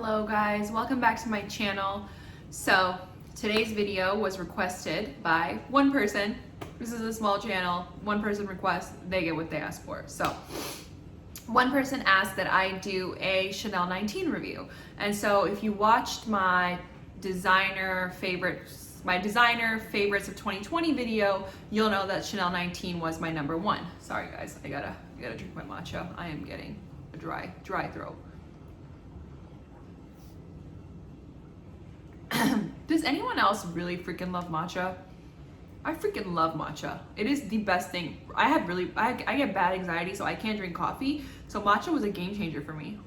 Hello guys, welcome back to my channel. So today's video was requested by one person. This is a small channel. One person requests, they get what they ask for. So one person asked that I do a Chanel 19 review. And so if you watched my designer favorites of 2020 video, you'll know that Chanel 19 was my number one. Sorry guys, I gotta drink my matcha. I am getting a dry throat. Does anyone else really freaking love matcha? I freaking love matcha. It is the best thing. I get bad anxiety, so I can't drink coffee. So matcha was a game changer for me.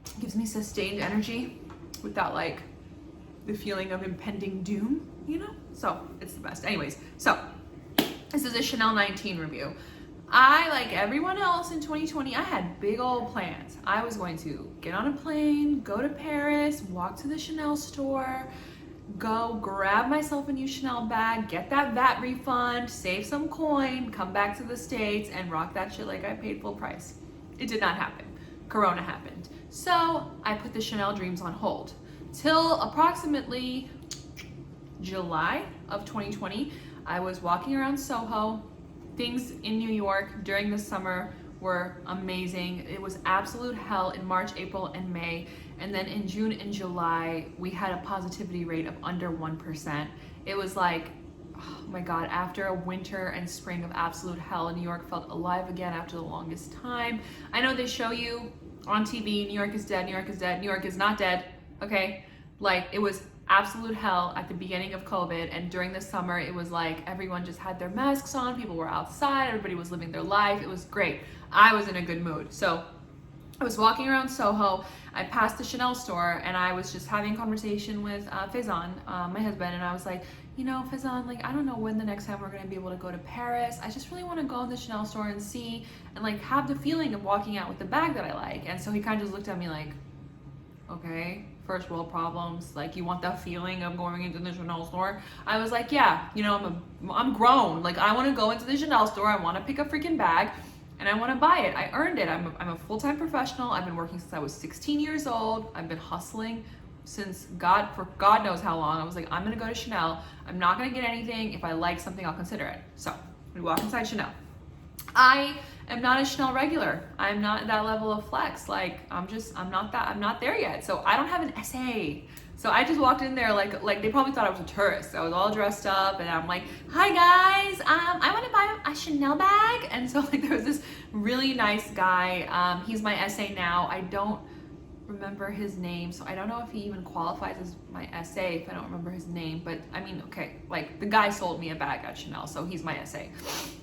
It gives me sustained energy without like the feeling of impending doom, you know? So it's the best. Anyways, so this is a Chanel 19 review. I, like everyone else in 2020, I had big old plans. I was going to get on a plane, go to Paris, walk to the Chanel store, go grab myself a new Chanel bag, get that VAT refund, save some coin, come back to the States and rock that shit like I paid full price. It did not happen. Corona happened. So I put the Chanel dreams on hold till approximately July of 2020. I was walking around Soho. Things in New York during the summer were amazing. It was absolute hell in March, April, and May. And then in June and July, we had a positivity rate of under 1%. It was like, oh my God, after a winter and spring of absolute hell, New York felt alive again after the longest time. I know they show you on TV, New York is dead, New York is dead. New York is not dead, okay? Like, it was absolute hell at the beginning of COVID, and during the summer it was like everyone just had their masks on, people were outside, everybody was living their life. It was great. I was in a good mood. So I was walking around Soho, I passed the Chanel store, and I was just having a conversation with Faison, my husband, and I was like, you know, Faison, like, I don't know when the next time we're gonna be able to go to Paris. I just really wanna go in the Chanel store and see, and like have the feeling of walking out with the bag that I like. And so he kind of just looked at me like, okay, first world problems, like you want that feeling of going into the Chanel store? I was like, yeah, you know, I'm grown, like I want to go into the Chanel store, I want to pick a freaking bag and I want to buy it. I earned it. I'm a full-time professional. I've been working since I was 16 years old. I've been hustling since for God knows how long. I was like, I'm gonna go to Chanel. I'm not gonna get anything. If I like something, I'll consider it. So we walk inside Chanel. I am not a Chanel regular. I'm not that level of flex. Like I'm not there yet. So I don't have an SA. So I just walked in there like they probably thought I was a tourist. I was all dressed up and I'm like, hi guys, I want to buy a Chanel bag. And so like there was this really nice guy. He's my SA now. I don't remember his name, so I don't know if he even qualifies as my SA if I don't remember his name, but I mean, okay, like the guy sold me a bag at Chanel, so he's my SA.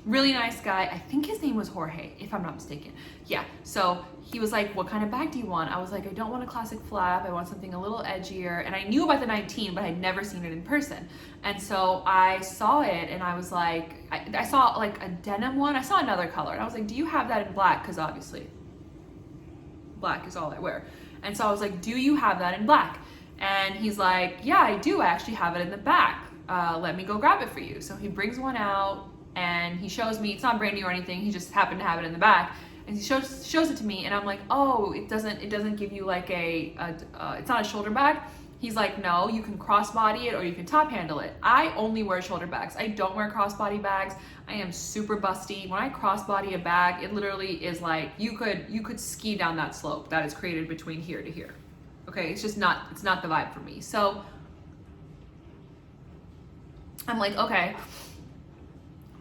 Really nice guy. I think his name was Jorge, if I'm not mistaken. Yeah, so he was like, what kind of bag do you want? I was like, I don't want a classic flap, I want something a little edgier, and I knew about the 19, but I'd never seen it in person. And so I saw it and I was like, I saw like a denim one, I saw another color, and I was like, do you have that in black? Because obviously black is all I wear. And so I was like, do you have that in black? And he's like, yeah, I do. I actually have it in the back. Let me go grab it for you. So he brings one out and he shows me, it's not brand new or anything. He just happened to have it in the back. And he shows it to me and I'm like, oh, it doesn't give you like it's not a shoulder bag. He's like, no, you can crossbody it or you can top handle it. I only wear shoulder bags. I don't wear crossbody bags. I am super busty. When I crossbody a bag, it literally is like, you could ski down that slope that is created between here to here. Okay, it's not the vibe for me. So I'm like, okay,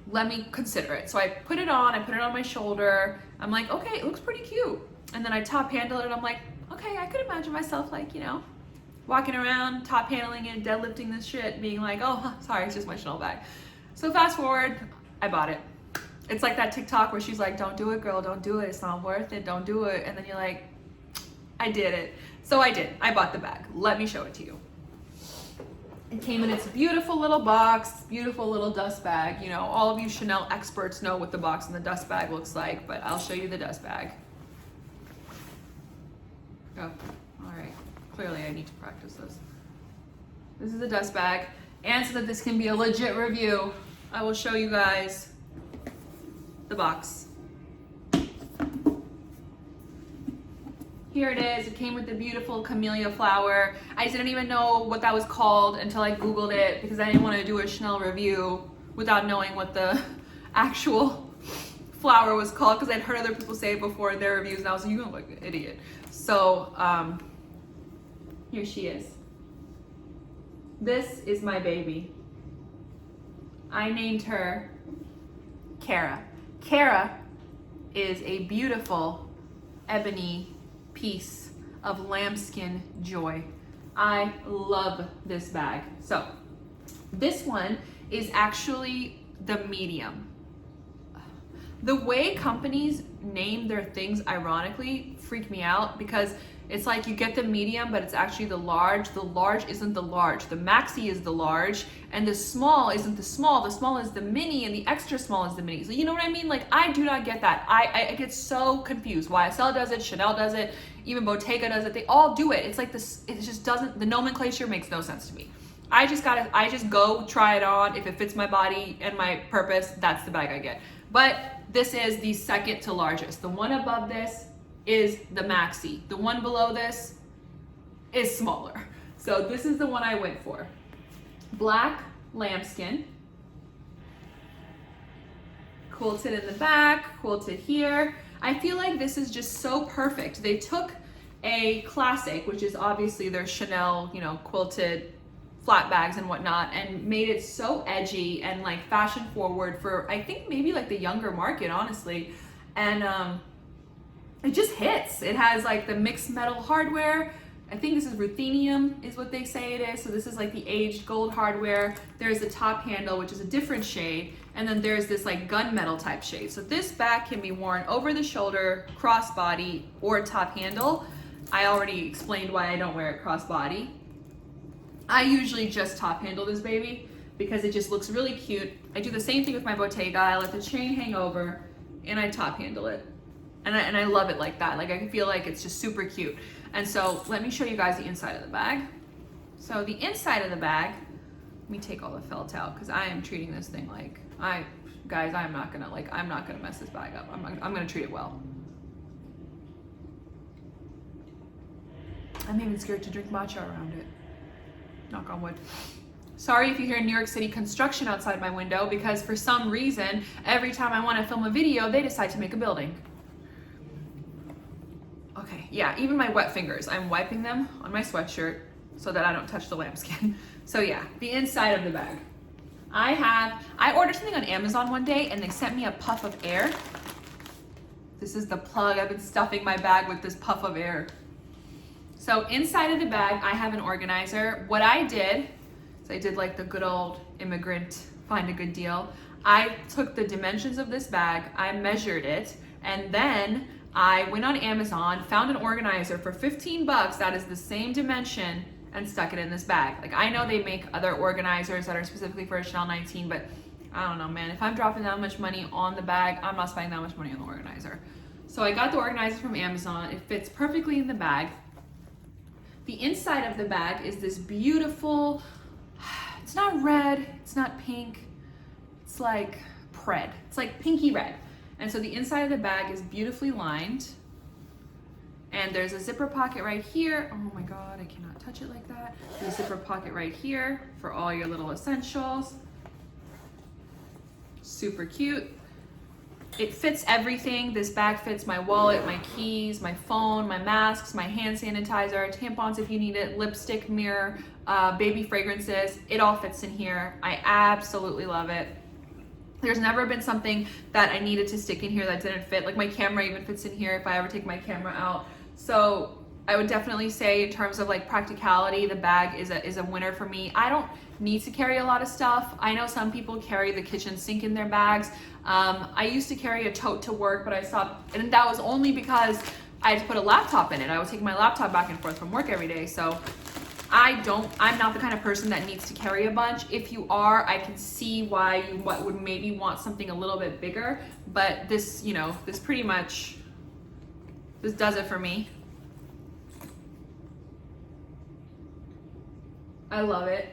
let me consider it. So I put it on my shoulder. I'm like, okay, it looks pretty cute. And then I top handle it and I'm like, okay, I could imagine myself like, you know, walking around, top handling it, deadlifting this shit, being like, oh, sorry, it's just my Chanel bag. So fast forward, I bought it. It's like that TikTok where she's like, don't do it, girl, don't do it. It's not worth it, don't do it. And then you're like, I did it. So I did, I bought the bag. Let me show it to you. It came in its beautiful little box, beautiful little dust bag. You know, all of you Chanel experts know what the box and the dust bag looks like, but I'll show you the dust bag. Oh, all right. Clearly I need to practice this. This is a dust bag. And so that this can be a legit review, I will show you guys the box. Here it is. It came with the beautiful camellia flower. I didn't even know what that was called until I Googled it because I didn't want to do a Chanel review without knowing what the actual flower was called, because I'd heard other people say it before in their reviews and I was like, you look like an idiot. So here she is. This is my baby. I named her Kara. Kara is a beautiful ebony piece of lambskin joy. I love this bag. So this one is actually the medium. The way companies name their things ironically freak me out, because it's like you get the medium, but it's actually the large. The large isn't the large. The maxi is the large, and the small isn't the small. The small is the mini, and the extra small is the mini. So you know what I mean? Like, I do not get that. I get so confused. YSL does it, Chanel does it, even Bottega does it. They all do it. It's like this. It just doesn't. The nomenclature makes no sense to me. I just go try it on. If it fits my body and my purpose, that's the bag I get. But this is the second to largest. The one above this is the maxi. The one below this is smaller. So this is the one I went for. Black lambskin. Quilted in the back, quilted here. I feel like this is just so perfect. They took a classic, which is obviously their Chanel, quilted flat bags and whatnot, and made it so edgy and like fashion forward for, I think, maybe like the younger market, honestly. And it just hits. It has like the mixed metal hardware. I think this is ruthenium is what they say it is. So this is like the aged gold hardware. There's the top handle, which is a different shade. And then there's this like gunmetal type shade. So this bag can be worn over the shoulder, crossbody, or top handle. I already explained why I don't wear it crossbody. I usually just top handle this baby because it just looks really cute. I do the same thing with my Bottega. I let the chain hang over and I top handle it. And I love it like that. Like, I feel like it's just super cute. And so let me show you guys the inside of the bag. So the inside of the bag, let me take all the felt out because I am treating this thing like, I'm not gonna mess this bag up. I'm gonna treat it well. I'm even scared to drink matcha around it. Knock on wood. Sorry if you hear New York City construction outside my window, because for some reason, every time I want to film a video, they decide to make a building. Okay, yeah, even my wet fingers, I'm wiping them on my sweatshirt so that I don't touch the lambskin. So yeah, the inside of the bag. I ordered something on Amazon one day and they sent me a puff of air. This is the plug. I've been stuffing my bag with this puff of air. So inside of the bag, I have an organizer. What I did is I did like the good old immigrant, find a good deal. I took the dimensions of this bag, I measured it, and then I went on Amazon, found an organizer for 15 bucks that is the same dimension, and stuck it in this bag. Like, I know they make other organizers that are specifically for a Chanel 19, but I don't know, man. If I'm dropping that much money on the bag, I'm not spending that much money on the organizer. So I got the organizer from Amazon. It fits perfectly in the bag. The inside of the bag is this beautiful, it's not red, it's not pink, it's like pred. It's like pinky red. And so the inside of the bag is beautifully lined. And there's a zipper pocket right here. Oh my God, I cannot touch it like that. There's a zipper pocket right here for all your little essentials. Super cute. It fits everything. This bag fits my wallet, my keys, my phone, my masks, my hand sanitizer, tampons if you need it, lipstick, mirror, baby fragrances. It all fits in here. I absolutely love it. There's never been something that I needed to stick in here that didn't fit. Like, my camera even fits in here if I ever take my camera out. So I would definitely say, in terms of like practicality, the bag is a winner for me. I don't need to carry a lot of stuff. I know some people carry the kitchen sink in their bags. I used to carry a tote to work, but I stopped, and that was only because I had to put a laptop in it. I was taking my laptop back and forth from work every day. So I'm not the kind of person that needs to carry a bunch. If you are, I can see why you would maybe want something a little bit bigger, but this, this pretty much, this does it for me. I love it.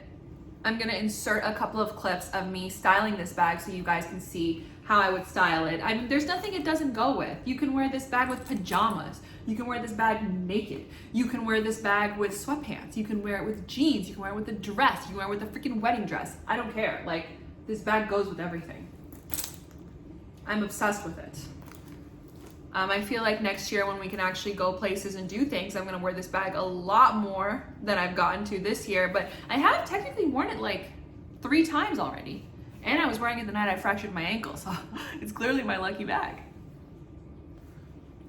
I'm gonna insert a couple of clips of me styling this bag so you guys can see how I would style it. I mean, there's nothing it doesn't go with. You can wear this bag with pajamas. You can wear this bag naked. You can wear this bag with sweatpants. You can wear it with jeans. You can wear it with a dress. You can wear it with a freaking wedding dress. I don't care. Like, this bag goes with everything. I'm obsessed with it. I feel like next year when we can actually go places and do things, I'm gonna wear this bag a lot more than I've gotten to this year, but I have technically worn it like 3 times already. And I was wearing it the night I fractured my ankle, so it's clearly my lucky bag.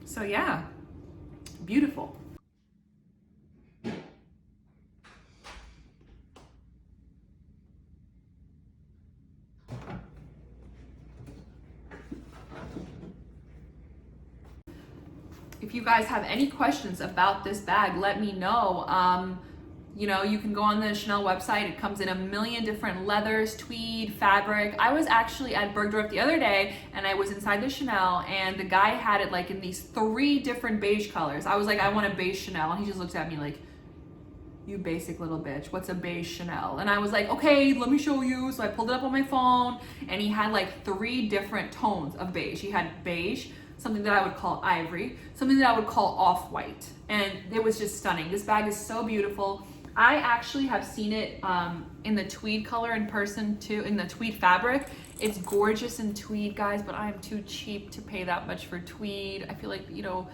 So yeah, beautiful. If you guys have any questions about this bag, let me know. You know, you can go on the Chanel website. It comes in a million different leathers, tweed, fabric. I was actually at Bergdorf the other day and I was inside the Chanel and the guy had it like in these 3 different beige colors. I was like, I want a beige Chanel. And he just looked at me like, you basic little bitch, what's a beige Chanel? And I was like, okay, let me show you. So I pulled it up on my phone and he had like 3 different tones of beige. He had beige, something that I would call ivory, something that I would call off-white. And it was just stunning. This bag is so beautiful. I actually have seen it in the tweed color in person too, in the tweed fabric. It's gorgeous in tweed, guys, but I'm too cheap to pay that much for tweed. I feel like, you know,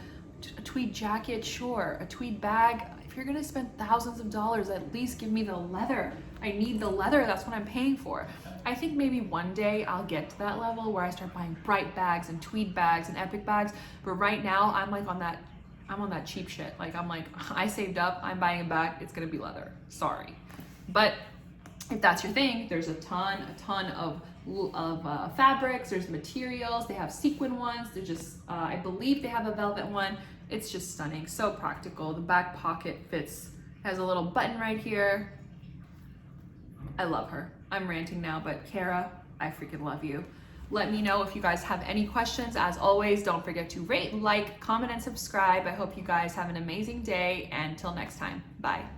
a tweed jacket, sure. A tweed bag, if you're gonna spend thousands of dollars, at least give me the leather. I need the leather, that's what I'm paying for. I think maybe one day I'll get to that level where I start buying bright bags and tweed bags and epic bags, but right now I'm like on that cheap shit. Like, I'm like, I saved up, I'm buying a bag, it's gonna be leather, sorry. But if that's your thing, there's a ton of fabrics, there's materials, they have sequin ones, they're just, I believe they have a velvet one. It's just stunning, so practical. The back pocket fits, has a little button right here. I love her. I'm ranting now, but Kara, I freaking love you. Let me know if you guys have any questions. As always, don't forget to rate, like, comment, and subscribe. I hope you guys have an amazing day, and till next time, bye.